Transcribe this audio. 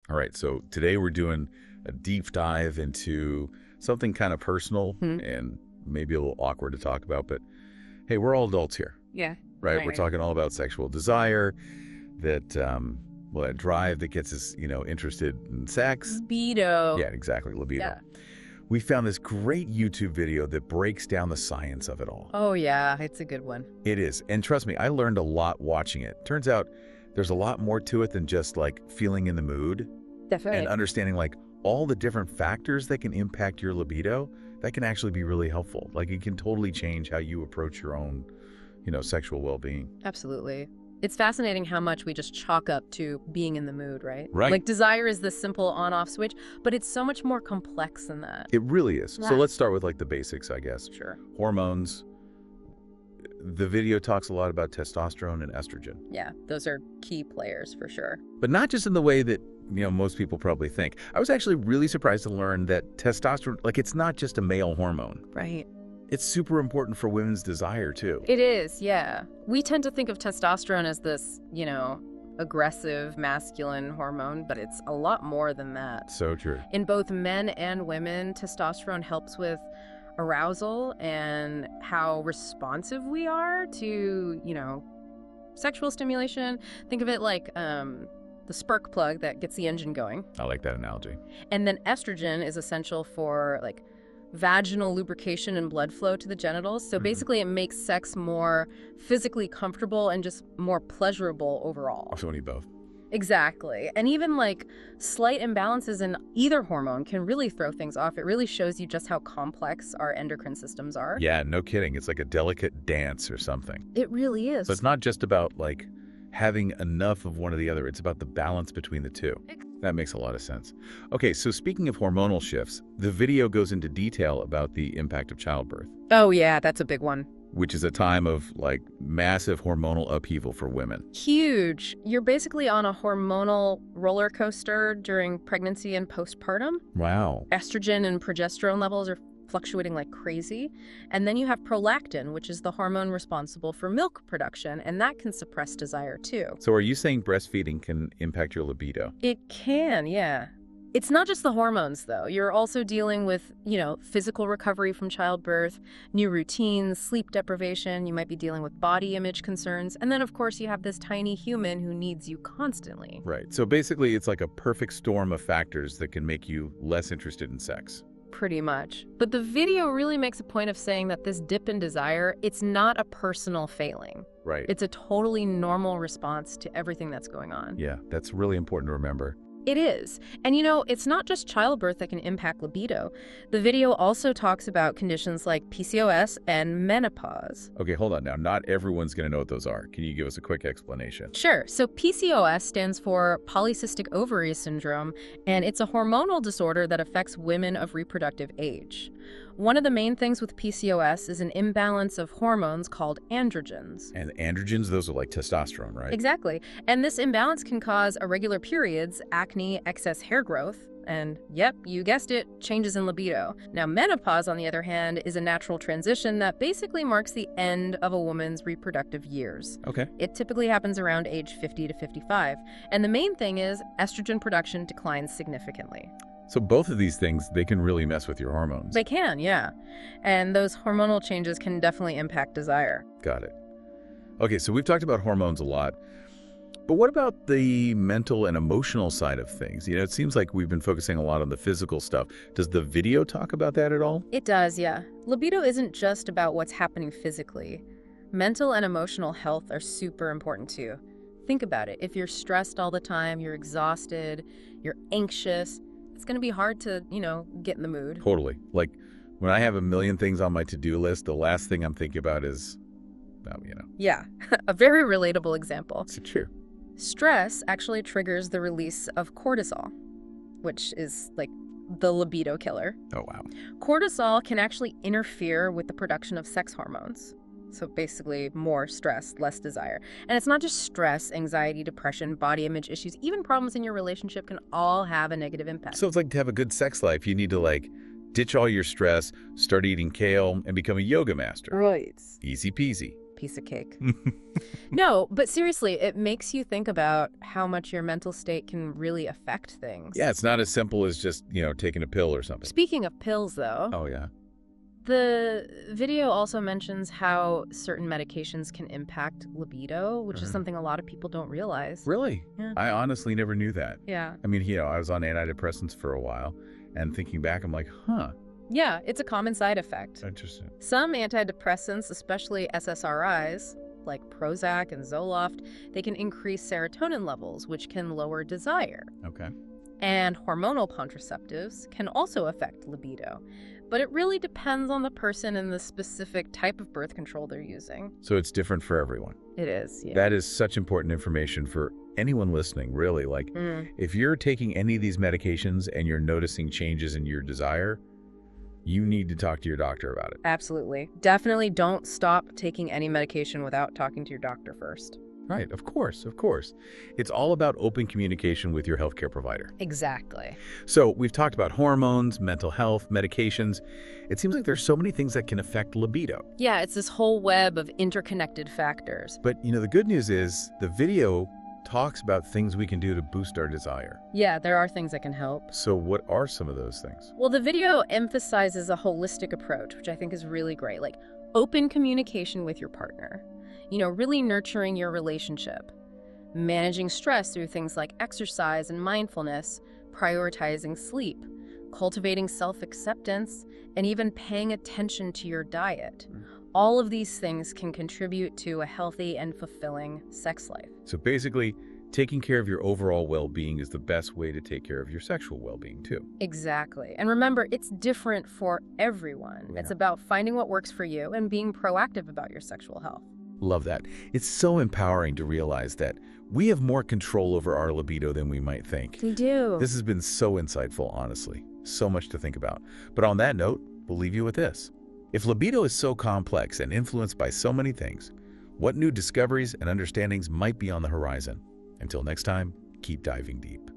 All right, so today we're doing a deep dive into something kind of personal Hmm. and maybe a little awkward to talk about, but hey, we're all adults here, Yeah. right? We're Right. talking all about sexual desire, that that drive that gets us, interested in sex. Libido. Yeah, exactly, libido. Yeah. We found this great YouTube video that breaks down the science of it all. Oh, yeah. It's a good one. It is, and trust me, I learned a lot watching it. Turns out there's a lot more to it than just like feeling in the mood. Definitely. And understanding like all the different factors that can impact your libido, that can actually be really helpful. Like it can totally change how you approach your own, sexual well-being. Absolutely. It's fascinating how much we just chalk up to being in the mood, right? Right. Like desire is the simple on-off switch, but it's so much more complex than that. It really is. Yeah. So let's start with like the basics, I guess. Sure. Hormones. The video talks a lot about testosterone and estrogen, Yeah. Those are key players for sure. but not just in the way that, most people probably think. I was actually really surprised to learn that testosterone, like it's not just a male hormone. Right. It's super important for women's desire too. It is, yeah. We tend to think of testosterone as this, aggressive masculine hormone, but it's a lot more than that. So true. In both men and women, testosterone helps with arousal and how responsive we are to, sexual stimulation. Think of it like the spark plug that gets the engine going. I like that analogy. And then estrogen is essential for like vaginal lubrication and blood flow to the genitals. So Mhm. basically it makes sex more physically comfortable and just more pleasurable overall. Also need both. Exactly. And even like slight imbalances in either hormone can really throw things off. It really shows you just how complex our endocrine systems are. Yeah, no kidding. It's like a delicate dance or something. It really is. So it's not just about like having enough of one or the other. It's about the balance between the two. That makes a lot of sense. Okay, so speaking of hormonal shifts, the video goes into detail about the impact of childbirth, Oh, yeah, that's a big one. which is a time of like massive hormonal upheaval for women. Huge. You're basically on a hormonal roller coaster during pregnancy and postpartum. Wow. Estrogen and progesterone levels are fluctuating like crazy. And then you have prolactin, which is the hormone responsible for milk production, and that can suppress desire too. So are you saying breastfeeding can impact your libido? It can, yeah. It's not just the hormones, though. You're also dealing with, physical recovery from childbirth, new routines, sleep deprivation. You might be dealing with body image concerns. And then, of course, you have this tiny human who needs you constantly. Right. So basically it's like a perfect storm of factors that can make you less interested in sex. Pretty much. But the video really makes a point of saying that this dip in desire, it's not a personal failing. Right. It's a totally normal response to everything that's going on. Yeah, that's really important to remember. It is. And it's not just childbirth that can impact libido. The video also talks about conditions like PCOS and menopause. Okay, hold on now. Not everyone's going to know what those are. Can you give us a quick explanation? Sure. So PCOS stands for polycystic ovary syndrome, and it's a hormonal disorder that affects women of reproductive age. One of the main things with PCOS is an imbalance of hormones called androgens. And androgens, those are like testosterone, right? Exactly. And this imbalance can cause irregular periods, acne, excess hair growth, and yep, you guessed it, changes in libido. Now, menopause, on the other hand, is a natural transition that basically marks the end of a woman's reproductive years. Okay. It typically happens around age 50 to 55. And the main thing is estrogen production declines significantly. So both of these things, they can really mess with your hormones. They can, yeah. And those hormonal changes can definitely impact desire. Got it. Okay, so we've talked about hormones a lot. But what about the mental and emotional side of things? It seems like we've been focusing a lot on the physical stuff. Does the video talk about that at all? It does, yeah. Libido isn't just about what's happening physically. Mental and emotional health are super important too. Think about it. If you're stressed all the time, you're exhausted, you're anxious, it's going to be hard to, get in the mood. Totally. Like when I have a million things on my to-do list, the last thing I'm thinking about is, Yeah, a very relatable example. It's true. Stress actually triggers the release of cortisol, which is like the libido killer. Oh, wow. Cortisol can actually interfere with the production of sex hormones. So basically, more stress, less desire. And it's not just stress, anxiety, depression, body image issues, even problems in your relationship can all have a negative impact. So it's like to have a good sex life, you need to like ditch all your stress, start eating kale, and become a yoga master. Right. Easy peasy. piece of cake. No, but seriously, it makes you think about how much your mental state can really affect things. Yeah, it's not as simple as just, taking a pill or something. Speaking of pills, though, Oh, yeah. the video also mentions how certain medications can impact libido, which is something a lot of people don't realize. Really? Yeah. I honestly never knew that. Yeah. I mean, I was on antidepressants for a while, and thinking back, I'm like, huh, Yeah, it's a common side effect. interesting. Some antidepressants, especially SSRIs, like Prozac and Zoloft, they can increase serotonin levels, which can lower desire. Okay. And hormonal contraceptives can also affect libido. But it really depends on the person and the specific type of birth control they're using. So it's different for everyone. It is, yeah. That is such important information for anyone listening, really. Like, if you're taking any of these medications and you're noticing changes in your desire, you need to talk to your doctor about it. Absolutely. Definitely don't stop taking any medication without talking to your doctor first. Right, of course, of course. It's all about open communication with your healthcare provider. Exactly. So we've talked about hormones, mental health, medications. It seems like there's so many things that can affect libido. Yeah, it's this whole web of interconnected factors. But, the good news is the video talks about things we can do to boost our desire. Yeah, there are things that can help. So what are some of those things? Well, the video emphasizes a holistic approach, which I think is really great, like open communication with your partner, really nurturing your relationship, managing stress through things like exercise and mindfulness, prioritizing sleep, cultivating self-acceptance, and even paying attention to your diet. All of these things can contribute to a healthy and fulfilling sex life. So basically, taking care of your overall well-being is the best way to take care of your sexual well-being, too. Exactly. And remember, it's different for everyone. Yeah. It's about finding what works for you and being proactive about your sexual health. Love that. It's so empowering to realize that we have more control over our libido than we might think. We do. This has been so insightful, honestly. So much to think about. But on that note, we'll leave you with this. If libido is so complex and influenced by so many things, what new discoveries and understandings might be on the horizon? Until next time, keep diving deep.